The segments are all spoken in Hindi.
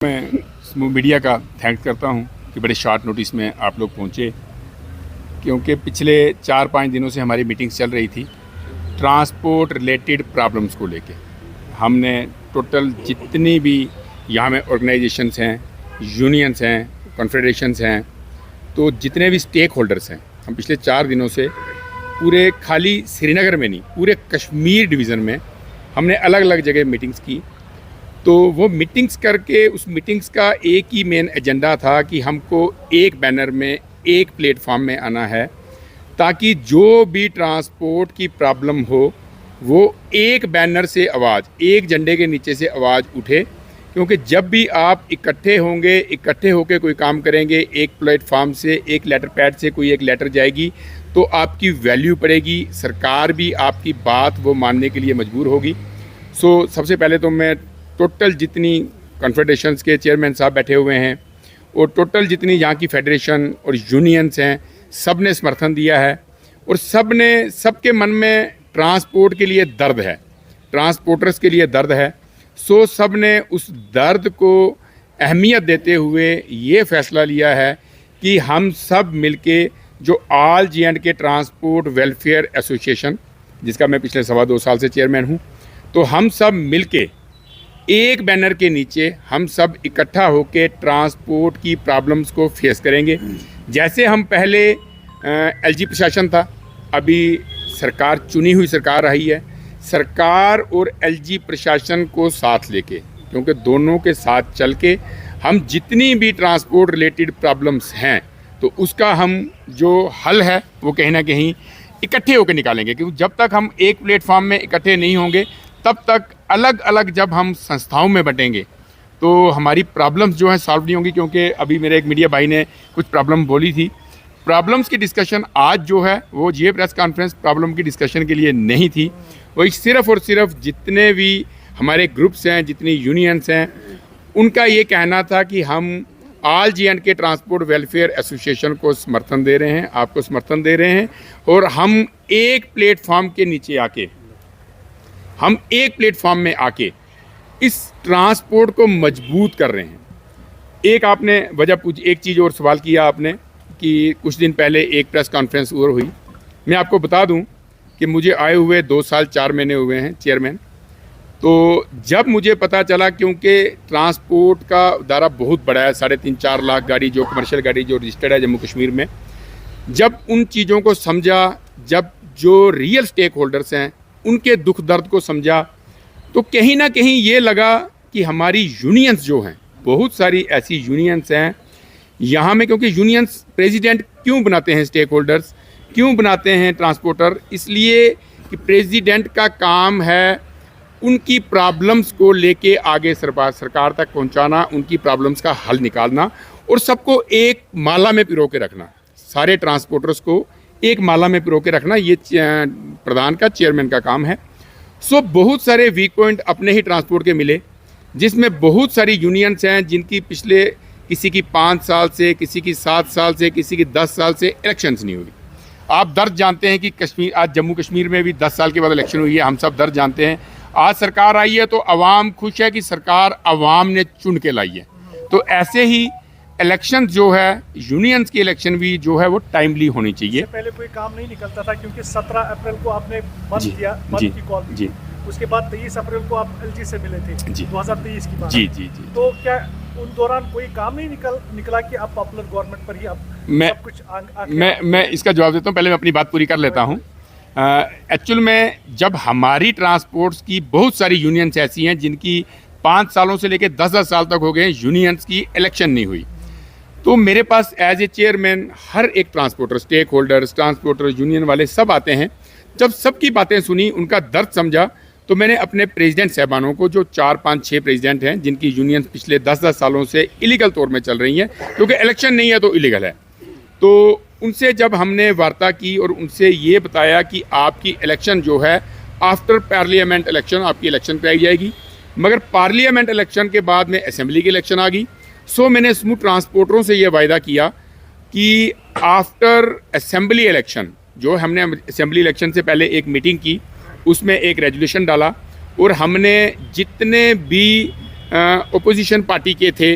मैं मीडिया का थैंक्स करता हूं कि बड़े शॉर्ट नोटिस में आप लोग पहुंचे, क्योंकि पिछले 4-5 दिनों से हमारी मीटिंग्स चल रही थी ट्रांसपोर्ट रिलेटेड प्रॉब्लम्स को लेके। हमने टोटल जितनी भी यहाँ में ऑर्गेनाइजेशंस हैं, यूनियंस हैं, कॉन्फेडरेशंस हैं, तो जितने भी स्टेक होल्डर्स हैं, हम पिछले 4 दिनों से पूरे खाली श्रीनगर में नहीं, पूरे कश्मीर डिवीज़न में हमने अलग अलग जगह मीटिंग्स की। तो वो मीटिंग्स करके उस मीटिंग्स का एक ही मेन एजेंडा था कि हमको एक बैनर में, एक प्लेटफॉर्म में आना है, ताकि जो भी ट्रांसपोर्ट की प्रॉब्लम हो वो एक बैनर से आवाज़, एक झंडे के नीचे से आवाज़ उठे। क्योंकि जब भी आप इकट्ठे होंगे, इकट्ठे होकर कोई काम करेंगे, एक प्लेटफॉर्म से, एक लेटर पैड से कोई एक लेटर जाएगी, तो आपकी वैल्यू पड़ेगी, सरकार भी आपकी बात वो मानने के लिए मजबूर होगी। सबसे पहले तो मैं टोटल जितनी कॉन्फेडरेशंस के चेयरमैन साहब बैठे हुए हैं और टोटल जितनी यहाँ की फेडरेशन और यूनियंस हैं, सब ने समर्थन दिया है और सबके मन में ट्रांसपोर्ट के लिए दर्द है, ट्रांसपोर्टर्स के लिए दर्द है। सब ने उस दर्द को अहमियत देते हुए ये फ़ैसला लिया है कि हम सब मिलके जो all J&K transport welfare association, जिसका मैं पिछले 2.25 साल से चेयरमैन हूँ, तो हम सब मिलके एक बैनर के नीचे हम सब इकट्ठा होकर ट्रांसपोर्ट की प्रॉब्लम्स को फेस करेंगे। जैसे हम पहले LG प्रशासन था, अभी सरकार चुनी हुई सरकार आई है, सरकार और LG प्रशासन को साथ लेके, क्योंकि दोनों के साथ चल के हम जितनी भी ट्रांसपोर्ट रिलेटेड प्रॉब्लम्स हैं तो उसका हम जो हल है वो कहीं ना कहीं इकट्ठे होकर निकालेंगे। क्योंकि जब तक हम एक प्लेटफॉर्म में इकट्ठे नहीं होंगे, तब तक अलग अलग जब हम संस्थाओं में बटेंगे तो हमारी प्रॉब्लम्स जो हैं सॉल्व नहीं होंगी। क्योंकि अभी मेरे एक मीडिया भाई ने कुछ प्रॉब्लम बोली थी, प्रॉब्लम्स की डिस्कशन आज जो है वो ये प्रेस कॉन्फ्रेंस प्रॉब्लम की डिस्कशन के लिए नहीं थी। वही सिर्फ़ और सिर्फ जितने भी हमारे ग्रुप्स हैं, जितनी यूनियंस हैं, उनका ये कहना था कि हम all J&K transport welfare association को समर्थन दे रहे हैं, आपको समर्थन दे रहे हैं, और हम एक प्लेटफॉर्म के नीचे आके, हम एक प्लेटफॉर्म में आके इस ट्रांसपोर्ट को मजबूत कर रहे हैं। एक आपने वजह पूछी, एक चीज़ और सवाल किया आपने कि कुछ दिन पहले एक प्रेस कॉन्फ्रेंस और हुई। मैं आपको बता दूं कि मुझे आए हुए 2 साल 4 महीने हुए हैं चेयरमैन। तो जब मुझे पता चला, क्योंकि ट्रांसपोर्ट का दायरा बहुत बड़ा है, 3.5-4 लाख गाड़ी जो कमर्शियल गाड़ी जो रजिस्टर्ड है जम्मू कश्मीर में, जब उन चीज़ों को समझा, जब जो रियल स्टेक होल्डर्स हैं उनके दुख दर्द को समझा, तो कहीं ना कहीं ये लगा कि हमारी यूनियंस जो हैं, बहुत सारी ऐसी यूनियंस हैं यहाँ में, क्योंकि यूनियंस प्रेसिडेंट क्यों बनाते हैं, स्टेक होल्डर्स क्यों बनाते हैं ट्रांसपोर्टर, इसलिए कि प्रेसिडेंट का काम है उनकी प्रॉब्लम्स को लेके आगे सरकार तक पहुँचाना, उनकी प्रॉब्लम्स का हल निकालना और सबको एक माला में पिरो के रखना, सारे ट्रांसपोर्टर्स को एक माला में पिरो के रखना, ये प्रधान का, चेयरमैन का काम है। बहुत सारे वीक पॉइंट अपने ही ट्रांसपोर्ट के मिले, जिसमें बहुत सारी यूनियंस हैं जिनकी पिछले किसी की 5 साल से, किसी की 7 साल से, किसी की 10 साल से इलेक्शंस नहीं हुई। आप दर्द जानते हैं कि कश्मीर, आज जम्मू कश्मीर में भी 10 साल के बाद इलेक्शन हुई है, हम सब दर्द जानते हैं। आज सरकार आई है तो अवाम खुश है कि सरकार अवाम ने चुन के लाई है। तो ऐसे ही इलेक्शन जो है, यूनियंस की इलेक्शन भी जो है वो टाइमली होनी चाहिए। पहले कोई काम नहीं निकलता था, क्योंकि 17 अप्रैल को आपने बंद किया, बंद की कॉल जी। उसके बाद 23 अप्रैल को आप LG से मिले थे जी, 2023 की बात। जी। तो क्या उन दौरान कोई काम नहीं निकला कि आप पॉपुलर गवर्नमेंट पर ही आप सब कुछ मैं इसका जवाब देता हूँ, पहले मैं अपनी बात पूरी कर लेता हूँ। एक्चुअल में जब हमारी ट्रांसपोर्ट्स की बहुत सारी यूनियंस ऐसी हैं जिनकी 5 सालों से लेकर 10-10 साल तक हो गए यूनियंस की इलेक्शन नहीं हुई, तो मेरे पास एज ए चेयरमैन हर एक transporter, stakeholders, transporter, union वाले सब आते हैं। जब सबकी बातें सुनी, उनका दर्द समझा, तो मैंने अपने प्रेसिडेंट साहबानों को, जो 4-5-6 प्रेसिडेंट हैं जिनकी यूनियंस पिछले 10-10 सालों से इलीगल तौर में चल रही हैं, क्योंकि इलेक्शन नहीं है तो इलीगल है, तो उनसे जब हमने वार्ता की और उनसे ये बताया कि आपकी इलेक्शन जो है आफ्टर पार्लियामेंट इलेक्शन आपकी इलेक्शन कराई जाएगी, मगर पार्लियामेंट इलेक्शन के बाद में असेंबली की इलेक्शन आ गई। मैंने स्मूथ ट्रांसपोर्टरों से ये वायदा किया कि आफ्टर असेंबली इलेक्शन, जो हमने असेंबली इलेक्शन से पहले एक मीटिंग की, उसमें एक रेजोल्यूशन डाला और हमने जितने भी ओपोजिशन पार्टी के थे,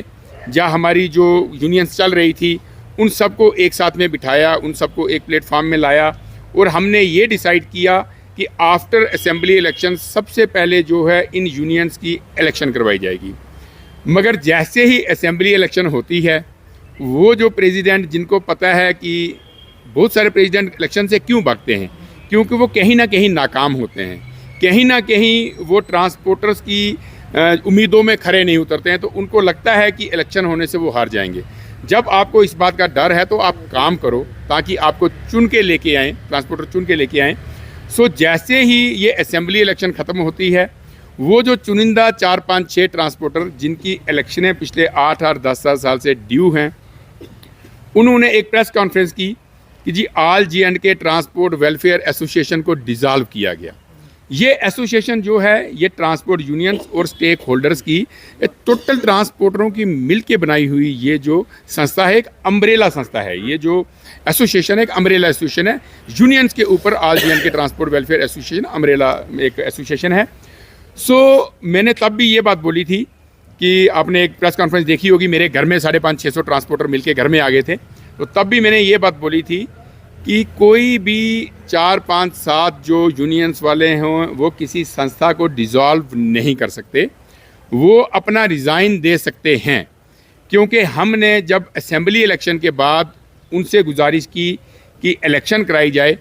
या हमारी जो यूनियंस चल रही थी, उन सबको एक साथ में बिठाया, उन सबको एक प्लेटफॉर्म में लाया और हमने ये डिसाइड किया कि आफ्टर असेंबली इलेक्शन सबसे पहले जो है इन यूनियंस की इलेक्शन करवाई जाएगी। मगर जैसे ही असेंबली इलेक्शन होती है, वो जो प्रेसिडेंट, जिनको पता है कि बहुत सारे प्रेसिडेंट इलेक्शन से क्यों भागते हैं, क्योंकि वो कहीं ना कहीं नाकाम होते हैं, कहीं ना कहीं वो ट्रांसपोर्टर्स की उम्मीदों में खरे नहीं उतरते हैं, तो उनको लगता है कि इलेक्शन होने से वो हार जाएंगे। जब आपको इस बात का डर है तो आप काम करो ताकि आपको चुन के लेके आएँ, ट्रांसपोर्टर चुन के लेके आएँ। सो जैसे ही ये असेंबली इलेक्शन ख़त्म होती है, वो जो चुनिंदा 4, 5, 6 ट्रांसपोर्टर जिनकी इलेक्शनें पिछले 8 और 10 साल से ड्यू हैं, उन्होंने एक प्रेस कॉन्फ्रेंस की कि जी all J&K transport welfare association को डिज़ोल्व किया गया। ये एसोसिएशन जो है ये ट्रांसपोर्ट यूनियंस और स्टेक होल्डर्स की टोटल ट्रांसपोर्टरों की मिल के बनाई हुई ये जो संस्था है, एक अम्ब्रेला संस्था है। ये जो एसोसिएशन है एक अम्ब्रेला एसोसिएशन है, यूनियंस के ऊपर all J&K transport welfare association umbrella एक एसोसिएशन है। सो मैंने तब भी ये बात बोली थी कि आपने एक प्रेस कॉन्फ्रेंस देखी होगी, मेरे घर में 550-600 ट्रांसपोर्टर मिलके घर में आ गए थे, तो तब भी मैंने ये बात बोली थी कि कोई भी 4, 5, 7 जो यूनियंस वाले हों वो किसी संस्था को डिज़ोल्व नहीं कर सकते, वो अपना रिज़ाइन दे सकते हैं। क्योंकि हमने जब असेंबली इलेक्शन के बाद उनसे गुजारिश की कि इलेक्शन कराई जाए,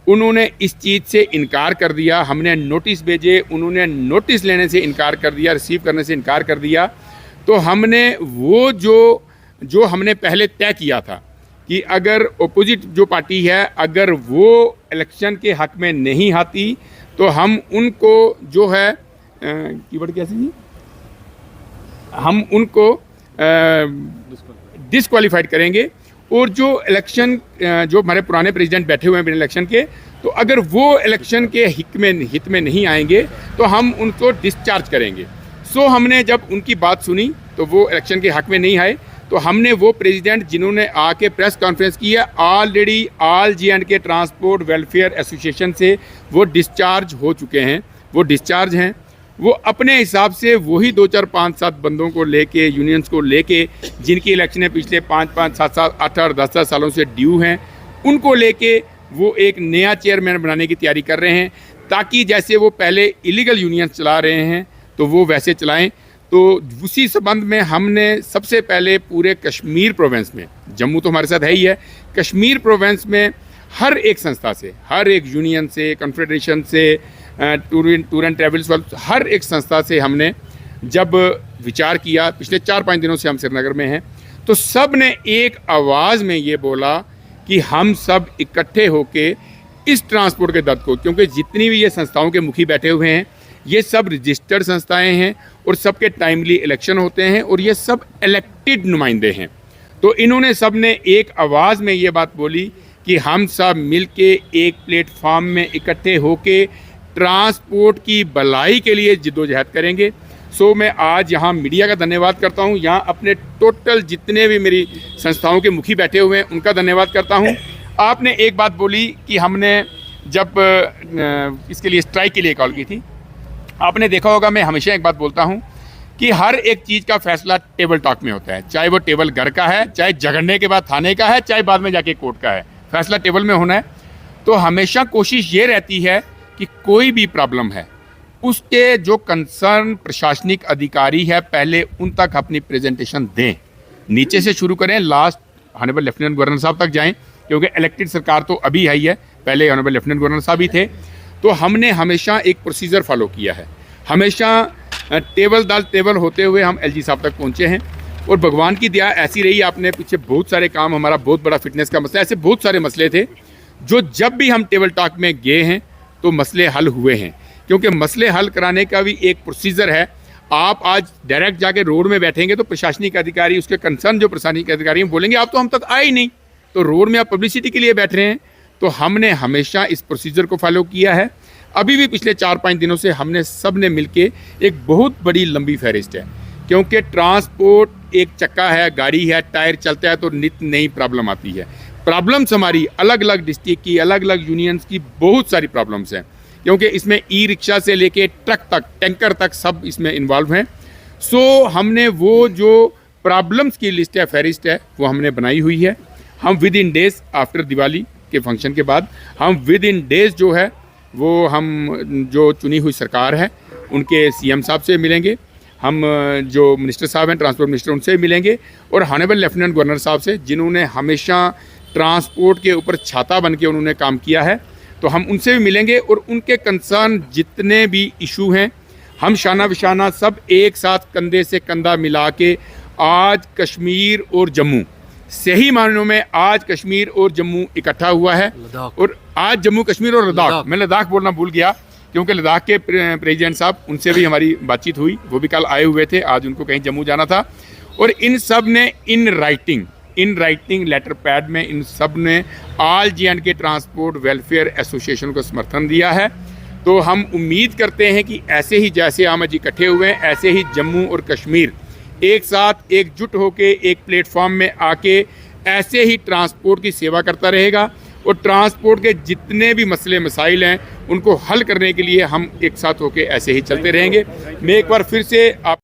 उन्होंने इस चीज़ से इनकार कर दिया। हमने नोटिस भेजे, उन्होंने नोटिस लेने से इनकार कर दिया, रिसीव करने से इनकार कर दिया। तो हमने वो जो हमने पहले तय किया था कि अगर अपोजिट जो पार्टी है अगर वो इलेक्शन के हक में नहीं आती तो हम उनको जो है कीवर्ड कैसे जी, हम उनको डिस्क्वालीफाइड करेंगे। और जो इलेक्शन जो हमारे पुराने प्रेसिडेंट बैठे हुए हैं बिना इलेक्शन के, तो अगर वो इलेक्शन के हित में नहीं आएंगे तो हम उनको डिस्चार्ज करेंगे। सो हमने जब उनकी बात सुनी तो वो इलेक्शन के हक में नहीं आए, तो हमने वो प्रेसिडेंट जिन्होंने आके प्रेस कॉन्फ्रेंस की है, already all J&K transport welfare association से वो डिस्चार्ज हो चुके हैं, वो डिस्चार्ज हैं। वो अपने हिसाब से वही 2, 4, 5, 7 बंदों को लेके, यूनियंस को लेके, जिनकी इलेक्शनें पिछले 5, 7, 8 और 10 सालों से ड्यू हैं, उनको लेके वो एक नया चेयरमैन बनाने की तैयारी कर रहे हैं, ताकि जैसे वो पहले इलीगल यूनियंस चला रहे हैं तो वो वैसे चलाएं। तो उसी संबंध में हमने सबसे पहले पूरे कश्मीर प्रोविंस में, जम्मू तो हमारे साथ है ही है, कश्मीर प्रोविंस में हर एक संस्था से, हर एक यूनियन से, कॉन्फेडरेशन से, टूर एंड ट्रैवल्स वाले, हर एक संस्था से हमने जब विचार किया, पिछले 4-5 दिनों से हम श्रीनगर में हैं, तो सब ने एक आवाज़ में ये बोला कि हम सब इकट्ठे होके इस ट्रांसपोर्ट के दर्द को, क्योंकि जितनी भी ये संस्थाओं के मुखी बैठे हुए हैं ये सब रजिस्टर्ड संस्थाएं हैं और सबके टाइमली इलेक्शन होते हैं और ये सब इलेक्टेड नुमाइंदे हैं। तो इन्होंने सब ने एक आवाज़ में ये बात बोली कि हम सब मिलके एक प्लेटफॉर्म में इकट्ठे होके ट्रांसपोर्ट की भलाई के लिए जिद्दोजहद करेंगे। सो मैं आज यहाँ मीडिया का धन्यवाद करता हूँ, यहाँ अपने टोटल जितने भी मेरी संस्थाओं के मुखी बैठे हुए हैं उनका धन्यवाद करता हूँ। आपने एक बात बोली कि हमने जब इसके लिए स्ट्राइक के लिए कॉल की थी, आपने देखा होगा मैं हमेशा एक बात बोलता हूँ कि हर एक चीज़ का फैसला टेबल टॉक में होता है, चाहे वो टेबल घर का है, चाहे झगड़ने के बाद थाने का है, चाहे बाद में जाके कोर्ट का है, फैसला टेबल में होना है। तो हमेशा कोशिश ये रहती है कि कोई भी प्रॉब्लम है उसके जो कंसर्न प्रशासनिक अधिकारी है पहले उन तक अपनी प्रेजेंटेशन दें, नीचे से शुरू करें, लास्ट ऑनरेबल लेफ्टिनेंट गवर्नर साहब तक जाएं, क्योंकि इलेक्टेड सरकार तो अभी आई है, पहले ऑनरेबल लेफ्टिनेंट गवर्नर साहब ही थे। तो हमने हमेशा एक प्रोसीजर फॉलो किया है, हमेशा टेबल होते हुए हम LG साहब तक पहुँचे हैं और भगवान की दया ऐसी रही। आपने पीछे बहुत सारे काम, हमारा बहुत बड़ा फिटनेस का मसला, ऐसे बहुत सारे मसले थे जो जब भी हम टेबल टॉक में गए हैं तो मसले हल हुए हैं, क्योंकि मसले हल कराने का भी एक प्रोसीजर है। आप आज डायरेक्ट जाके रोड में बैठेंगे तो प्रशासनिक अधिकारी, उसके कंसर्न जो प्रशासनिक अधिकारी हैं बोलेंगे आप तो हम तक आए ही नहीं, तो रोड में आप पब्लिसिटी के लिए बैठ रहे हैं। तो हमने हमेशा इस प्रोसीजर को फॉलो किया है। अभी भी पिछले 4-5 दिनों से हमने सब ने मिलके एक बहुत बड़ी लंबी फहरिस्त है, क्योंकि ट्रांसपोर्ट एक चक्का है, गाड़ी है, टायर चलता है तो नित नई प्रॉब्लम आती है। प्रॉब्लम्स हमारी अलग अलग डिस्ट्रिक्ट की, अलग अलग यूनियंस की बहुत सारी प्रॉब्लम्स हैं, क्योंकि इसमें ई रिक्शा से लेके ट्रक तक, टैंकर तक सब इसमें इन्वॉल्व हैं। सो हमने वो जो प्रॉब्लम्स की लिस्ट है, फहरिस्त है, वो हमने बनाई हुई है। हम with in days after Diwali के फंक्शन के बाद हम विद इन डेज जो है वो हम जो चुनी हुई सरकार है उनके सीएम साहब से मिलेंगे, हम जो मिनिस्टर साहब हैं ट्रांसपोर्ट मिनिस्टर उनसे मिलेंगे, और हॉनरेबल लेफ्टिनेंट गवर्नर साहब से जिन्होंने हमेशा ट्रांसपोर्ट के ऊपर छाता बन के उन्होंने काम किया है, तो हम उनसे भी मिलेंगे। और उनके कंसर्न जितने भी इशू हैं हम शाना बिशाना सब एक साथ कंधे से कंधा मिला के आज कश्मीर और जम्मू, सही मायनों में आज कश्मीर और जम्मू इकट्ठा हुआ है। और आज जम्मू कश्मीर और लद्दाख, मैं लद्दाख बोलना भूल गया क्योंकि लद्दाख के प्रेसिडेंट साहब उनसे भी हमारी बातचीत हुई, वो भी कल आए हुए थे, आज उनको कहीं जम्मू जाना था। और इन सब ने इन राइटिंग लेटर पैड में इन सब ने all J&K transport welfare association को समर्थन दिया है। तो हम उम्मीद करते हैं कि ऐसे ही जैसे हम आज इकट्ठे हुए हैं ऐसे ही जम्मू और कश्मीर एक साथ एकजुट होके एक प्लेटफॉर्म में आके ऐसे ही ट्रांसपोर्ट की सेवा करता रहेगा, और ट्रांसपोर्ट के जितने भी मसले मसाइल हैं उनको हल करने के लिए हम एक साथ होके ऐसे ही चलते रहेंगे। मैं एक बार फिर से आप